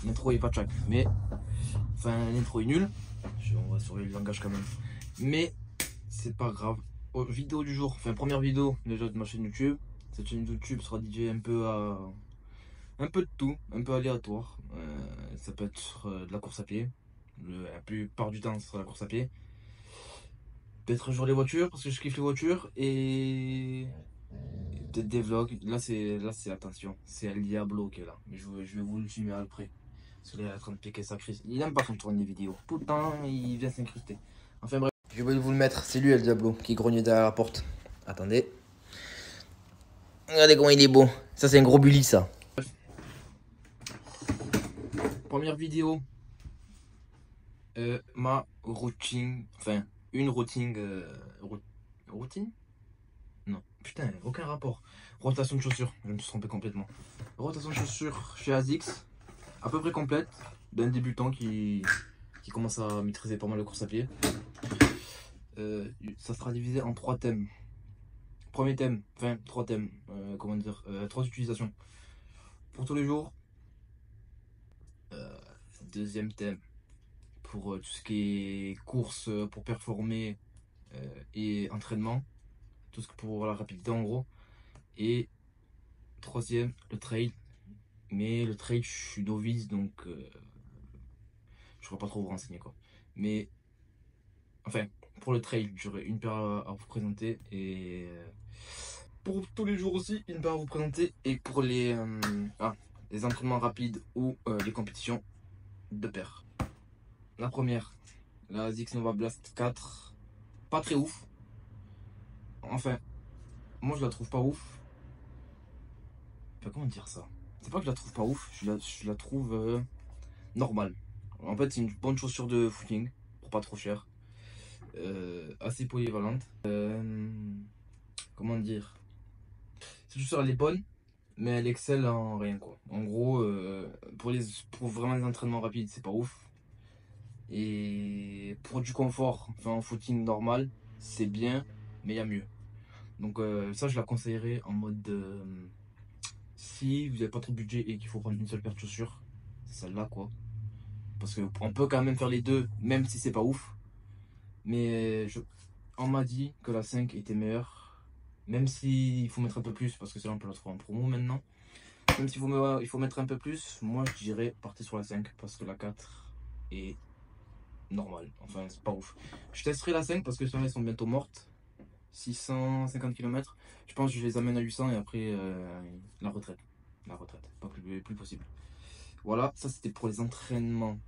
L'intro est pas tchac, mais enfin l'intro est nulle. On va surveiller le langage quand même. Mais c'est pas grave. Vidéo du jour, enfin première vidéo déjà de ma chaîne YouTube. Cette chaîne YouTube sera dédiée un peu à un peu de tout, un peu aléatoire. Ça peut être de la course à pied. La plupart du temps, ce sera la course à pied. Peut-être un jour les voitures parce que je kiffe les voitures et peut-être des vlogs. Là c'est attention, c'est El Diablo qui est là. Mais je vais vous le filmer après. Parce qu'il est en train de piquer sa crise. Il aime pas qu'on tourne des vidéos. Tout le temps, il vient s'incruster. Enfin bref. Je vais vous le mettre. C'est lui, El Diablo, qui grogne derrière la porte. Attendez. Regardez comment il est beau. Ça, c'est un gros bully, ça. Première vidéo. Ma routine. Enfin, une routine. Routine? Non. Putain, aucun rapport. Rotation de chaussures. Je me suis trompé complètement. Rotation de chaussures chez ASICS. À peu près complète. D'un débutant qui commence à maîtriser pas mal de course à pied. Ça sera divisé en 3 thèmes. Premier thème, enfin 3 thèmes, comment dire, 3 utilisations pour tous les jours. Deuxième thème pour tout ce qui est course pour performer et entraînement, tout ce que pour la rapidité en gros. Et troisième, le trail. Mais le trail, je suis novice donc je ne pourrais pas trop vous renseigner quoi. Mais enfin, pour le trail, j'aurai une paire à vous présenter et pour tous les jours aussi, une paire à vous présenter. Et pour les entraînements rapides ou les compétitions, 2 paires. La première, la Zix Nova Blast 4, pas très ouf. Enfin, moi je la trouve pas ouf. Enfin, comment dire ça? C'est pas que je la trouve pas ouf, je la trouve normale. En fait, c'est une bonne chaussure de footing, pour pas trop cher. Assez polyvalente. Comment dire? Cette chaussure elle est bonne, mais elle excelle en rien quoi. En gros, pour vraiment les entraînements rapides, c'est pas ouf. Et pour du confort, enfin en footing normal, c'est bien, mais il y a mieux. Donc ça, je la conseillerais en mode si vous n'avez pas trop de budget et qu'il faut prendre une seule paire de chaussures, c'est celle-là quoi. Parce qu'on peut quand même faire les deux, même si c'est pas ouf. Mais on m'a dit que la 5 était meilleure, même s'il faut mettre un peu plus, parce que celle-là on peut la trouver en promo maintenant. Même s'il faut mettre un peu plus, moi je dirais partez sur la 5, parce que la 4 est normale. Enfin, c'est pas ouf. Je testerai la 5 parce que celles-là elles sont bientôt mortes. 650 km. Je pense que je les amène à 800 et après la retraite. La retraite, pas plus possible. Voilà, ça c'était pour les entraînements.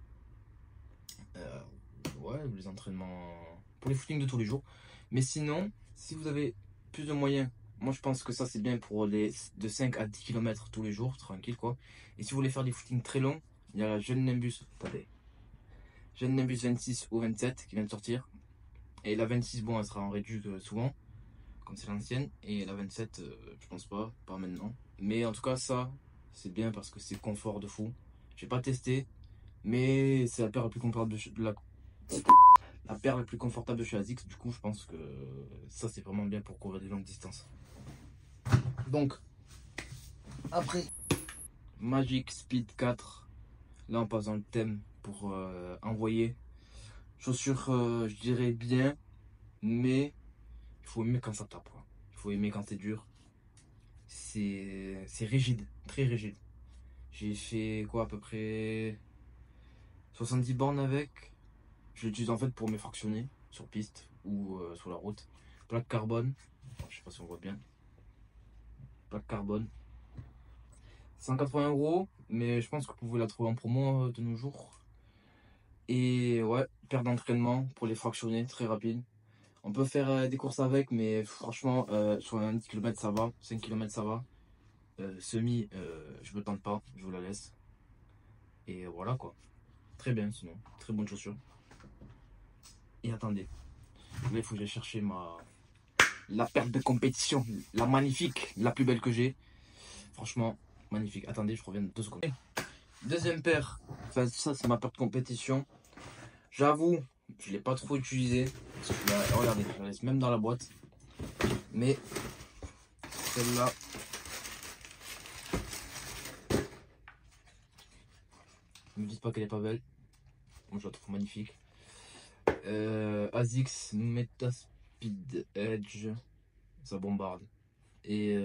Ouais, les entraînements pour les footings de tous les jours. Mais sinon, si vous avez plus de moyens, moi je pense que ça c'est bien pour les de 5 à 10 km tous les jours, tranquille quoi. Et si vous voulez faire des footings très longs, il y a la Jeune Nimbus, attendez. Jeune Nimbus 26 ou 27 qui vient de sortir. Et la 26, bon, elle sera en réduit souvent, comme c'est l'ancienne. Et la 27, je pense pas maintenant. Mais en tout cas, ça, c'est bien parce que c'est confort de fou. J'ai pas testé, mais c'est la paire la plus confortable la paire la plus confortable de chez ASICS. Du coup, je pense que ça, c'est vraiment bien pour courir des longues distances. Donc, après, Magic Speed 4. Là, on passe dans le thème pour envoyer. Chaussures, je dirais bien, mais il faut aimer quand ça tape. Quoi. Il faut aimer quand c'est dur. C'est rigide, très rigide. J'ai fait quoi à peu près 70 bornes avec. Je l'utilise en fait pour me fractionner sur piste ou sur la route. Plaque carbone, je sais pas si on voit bien. Plaque carbone. 180 €, mais je pense que vous pouvez la trouver en promo de nos jours. Et ouais, paire d'entraînement pour les fractionner, très rapide. On peut faire des courses avec, mais franchement, sur un 10 km ça va, 5 km ça va. Semi, je me tente pas, je vous la laisse. Et voilà quoi. Très bien sinon, très bonne chaussure. Et attendez, là il faut que j'aille chercher la paire de compétition, la magnifique, la plus belle que j'ai. Franchement, magnifique. Attendez, je reviens 2 secondes. Deuxième paire, enfin ça c'est ma paire de compétition. J'avoue, je ne l'ai pas trop utilisée. Regardez, je la laisse même dans la boîte. Mais celle-là, Ne me dites pas qu'elle est pas belle. Moi je la trouve magnifique. ASICS Metaspeed Edge, ça bombarde. Et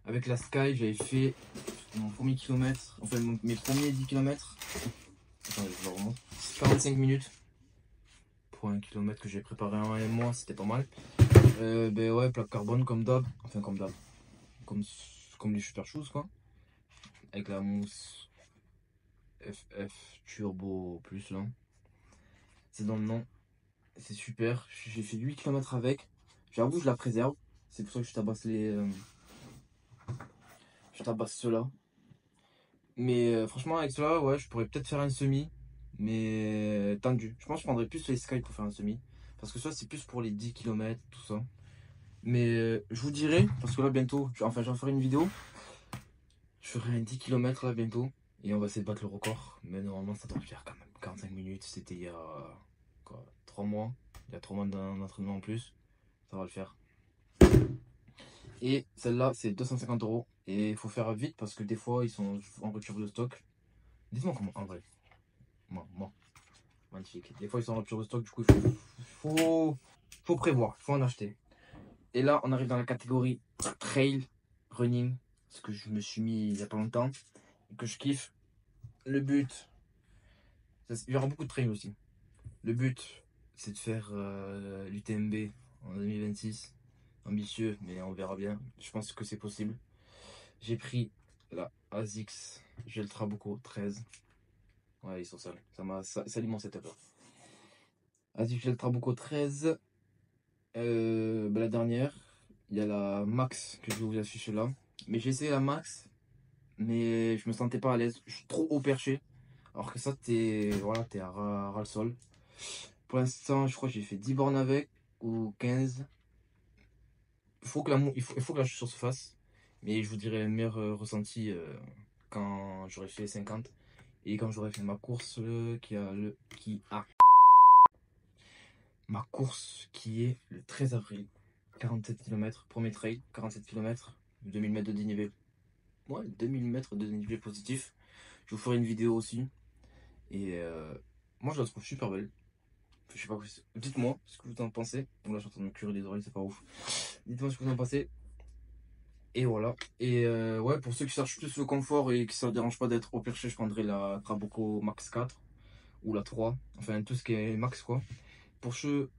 avec la Sky, j'avais fait mon premier kilomètre, enfin mes premiers 10 km. Attends, je vous remonte. 45 minutes pour un kilomètre que j'ai préparé en un mois, c'était pas mal. Ben ouais, plaque carbone comme d'hab, enfin comme d'hab, comme les super shoes quoi. Avec la mousse FF Turbo Plus là. C'est dans le nom. C'est super. J'ai fait 8 km avec. J'avoue, je la préserve. C'est pour ça que je tabasse je tabasse ceux-là. Mais franchement, avec cela, ouais, je pourrais peut-être faire un semi. Mais tendu. Je pense que je prendrais plus les Sky pour faire un semi. Parce que ça, c'est plus pour les 10 km, tout ça. Mais je vous dirai, parce que là, bientôt, enfin, j'en ferai une vidéo. Je ferai un 10 km là, bientôt. Et on va essayer de battre le record. Mais normalement, ça doit le faire quand même. 45 minutes, c'était il y a quoi, 3 mois. Il y a 3 mois d'entraînement en plus. Ça va le faire. Et celle-là, c'est 250 €. Et il faut faire vite parce que des fois, ils sont en rupture de stock. Dites-moi comment, en vrai. Moi. Magnifique. Des fois, ils sont en rupture de stock. Du coup, faut prévoir. Il faut en acheter. Et là, on arrive dans la catégorie trail, running. Ce que je me suis mis il y a pas longtemps. Et que je kiffe. Le but, il y aura beaucoup de trail aussi. Le but, c'est de faire l'UTMB en 2026. Ambitieux, mais on verra bien. Je pense que c'est possible. J'ai pris la ASICS Gel Trabuco 13. Ouais, ils sont sales. Ça alimente mon setup. ASICS Gel Trabuco 13. La dernière, il y a la Max que je vais vous afficher là. Mais j'ai essayé la Max, mais je me sentais pas à l'aise. Je suis trop haut perché. Alors que ça, voilà, t'es à ras le sol. Pour l'instant, je crois que j'ai fait 10 bornes avec, ou 15. Il faut que la chaussure se fasse. Mais je vous dirai le meilleur ressenti quand j'aurai fait 50. Et quand j'aurai fait ma course ma course qui est le 13 avril. 47 km, premier trail, 47 km, 2000 mètres de dénivelé. Ouais, 2000 mètres de dénivelé positif. Je vous ferai une vidéo aussi. Et moi, je la trouve super belle. Je sais pas, dites-moi ce que vous en pensez. Bon, là, je suis en train de me curer les oreilles, c'est pas ouf. Dites-moi ce que vous en pensez. Et voilà. Et ouais, pour ceux qui cherchent plus le confort et qui ça ne dérange pas d'être au perché, je prendrai la Trabuco Max 4 ou la 3. Enfin, tout ce qui est max, quoi. Pour ceux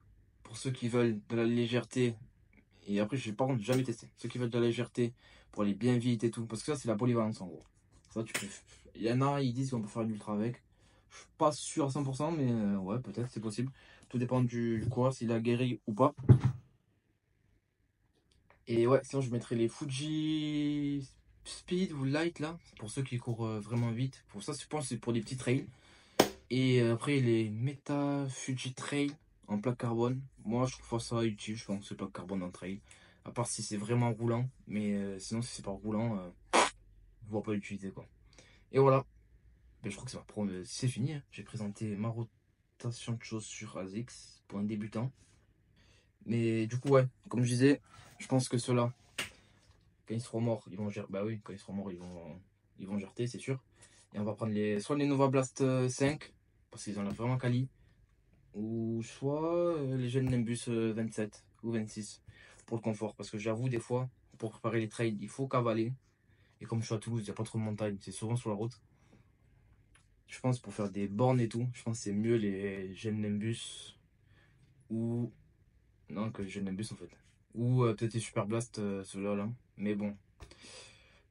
qui veulent de la légèreté, et après, j'ai par contre jamais testé. Ceux qui veulent de la légèreté pour aller bien vite et tout, parce que ça, c'est la polyvalence en gros. Ça, tu peux. Il y en a, ils disent qu'on peut faire une ultra avec. Je suis pas sûr à 100%, mais ouais, peut-être, c'est possible. Tout dépend du coureur, s'il a guéri ou pas. Et ouais, sinon, je mettrai les Fuji Speed ou Light là, pour ceux qui courent vraiment vite. Pour ça, je pense que c'est pour des petits trails. Et après, les Meta Fuji Trail en plaque carbone. Moi, je trouve pas ça utile, je pense, ce plaque carbone en trail. À part si c'est vraiment roulant. Mais sinon, si c'est pas roulant, je vois pas l'utilité quoi. Et voilà. Ben, je crois que c'est fini. Hein. J'ai présenté ma rotation de chaussures ASICS pour un débutant. Mais du coup, ouais, comme je disais, je pense que ceux-là, quand ils seront morts, ils vont gerter. Bah oui, quand ils seront morts, ils vont gerter, c'est sûr. Et on va prendre soit les Nova Blast 5, parce qu'ils ont l'air vraiment quali. Ou soit les jeunes Nimbus 27 ou 26 pour le confort. Parce que j'avoue, des fois, pour préparer les trails, il faut cavaler. Et comme je suis à Toulouse, il n'y a pas trop de montagnes, c'est souvent sur la route. Je pense pour faire des bornes et tout, je pense que c'est mieux les jeunes Nimbus ou. Non, que les jeunes Nimbus en fait. Ou peut-être les Super Blast, ceux-là là. Mais bon,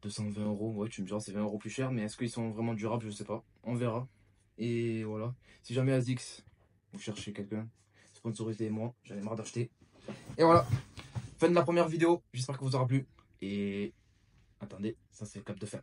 220 €, ouais, tu me diras, c'est 20 € plus cher. Mais est-ce qu'ils sont vraiment durables? Je sais pas. On verra. Et voilà. Si jamais ASICS, vous cherchez quelqu'un, sponsorisez-moi, j'en ai marre d'acheter. Et voilà, fin de la première vidéo, j'espère que vous aura plu. Et attendez, ça c'est le cap de fin.